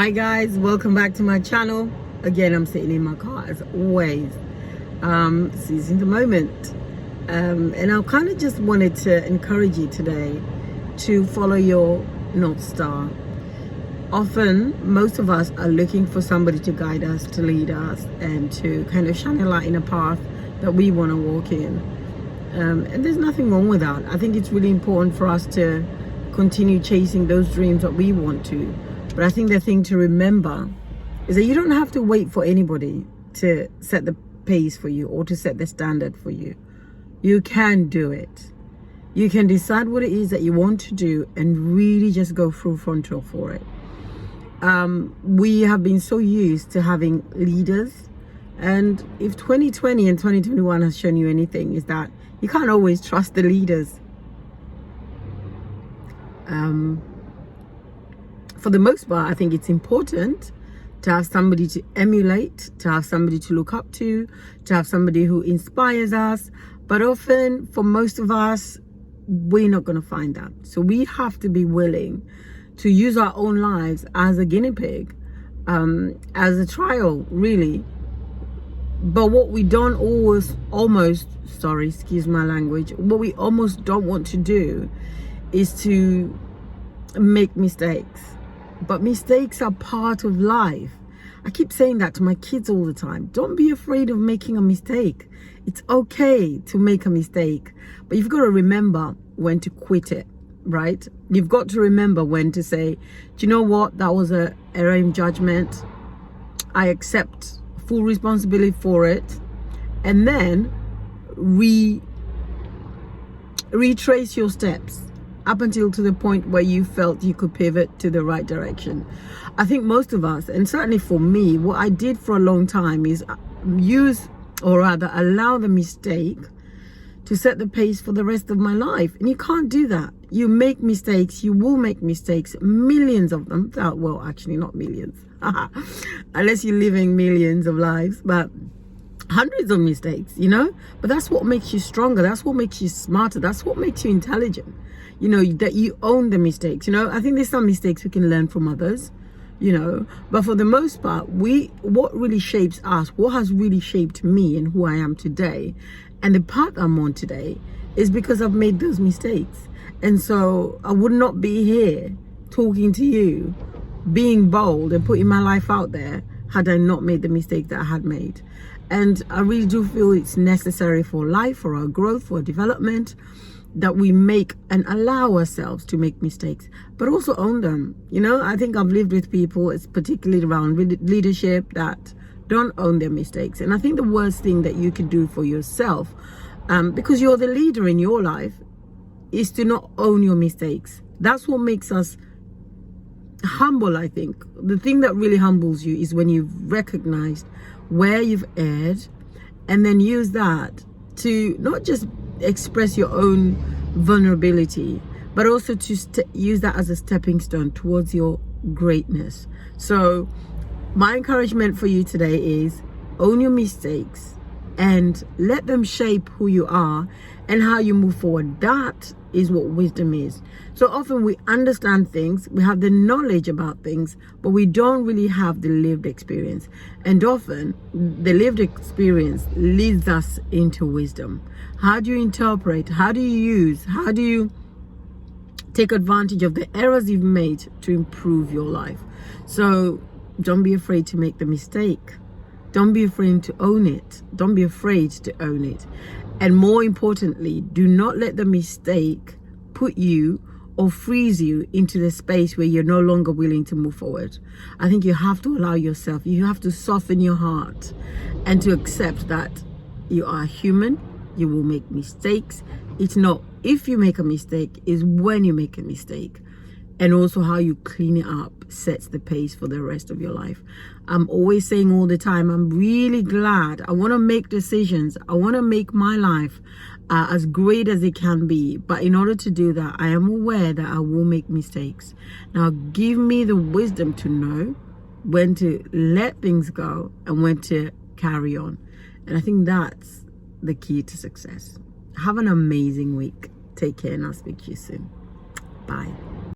Hi guys, welcome back to my channel. Again, I'm sitting in my car as always, seizing the moment, and I kind of just wanted to encourage you today to follow your North Star. Often most of us are looking for somebody to guide us, to lead us, and to kind of shine a light in a path that we want to walk in, and there's nothing wrong with that. I think it's really important for us to continue chasing those dreams that we want to. But I think the thing to remember is that you don't have to wait for anybody to set the pace for you or to set the standard for you. You can do it. You can decide what it is that you want to do and really just go full frontal for it. We have been so used to having leaders, and if 2020 and 2021 has shown you anything, is that you can't always trust the leaders. For the most part, I think it's important to have somebody to emulate, to have somebody to look up to have somebody who inspires us. But often, for most of us, we're not going to find that. So we have to be willing to use our own lives as a guinea pig, as a trial, really. But what we don't excuse my language, what we almost don't want to do is to make mistakes. But mistakes are part of life. I keep saying that to my kids all the time. Don't be afraid of making a mistake. It's okay to make a mistake, but you've got to remember when to quit it, right? You've got to remember when to say, do you know what? That was an error in judgment. I accept full responsibility for it. And then retrace your steps up until to the point where you felt you could pivot to the right direction. I think most of us, and certainly for me, what I did for a long time is allow the mistake to set the pace for the rest of my life. And you can't do that. You make mistakes, you will make mistakes, millions of them. Well, actually not millions, unless you're living millions of lives, but hundreds of mistakes, but that's what makes you stronger. That's what makes you smarter. That's what makes you intelligent, that you own the mistakes. I think there's some mistakes we can learn from others, but for the most part, what really shapes us, what has really shaped me and who I am today, and the path I'm on today, is because I've made those mistakes. And so I would not be here talking to you, being bold and putting my life out there, had I not made the mistake that I had made. And I really do feel it's necessary for life, for our growth, for our development, that we make and allow ourselves to make mistakes, but also own them. I think I've lived with people, it's particularly around leadership, that don't own their mistakes. And I think the worst thing that you can do for yourself, because you're the leader in your life, is to not own your mistakes. That's what makes us humble. I think the thing that really humbles you is when you've recognized where you've erred, and then use that to not just express your own vulnerability, but also to use that as a stepping stone towards your greatness. So my encouragement for you today is own your mistakes and let them shape who you are and how you move forward. That is what wisdom is. So often we understand things, we have the knowledge about things, but we don't really have the lived experience. And often the lived experience leads us into wisdom. How do you interpret? How do you use? How do you take advantage of the errors you've made to improve your life? So don't be afraid to make the mistake. Don't be afraid to own it. Don't be afraid to own it. And more importantly, do not let the mistake put you or freeze you into the space where you're no longer willing to move forward. I think you have to allow yourself, you have to soften your heart and to accept that you are human, you will make mistakes. It's not if you make a mistake, it's when you make a mistake. And also how you clean it up sets the pace for the rest of your life. I'm always saying all the time, I'm really glad. I want to make decisions. I want to make my life as great as it can be. But in order to do that, I am aware that I will make mistakes. Now, give me the wisdom to know when to let things go and when to carry on. And I think that's the key to success. Have an amazing week. Take care, and I'll speak to you soon. Bye.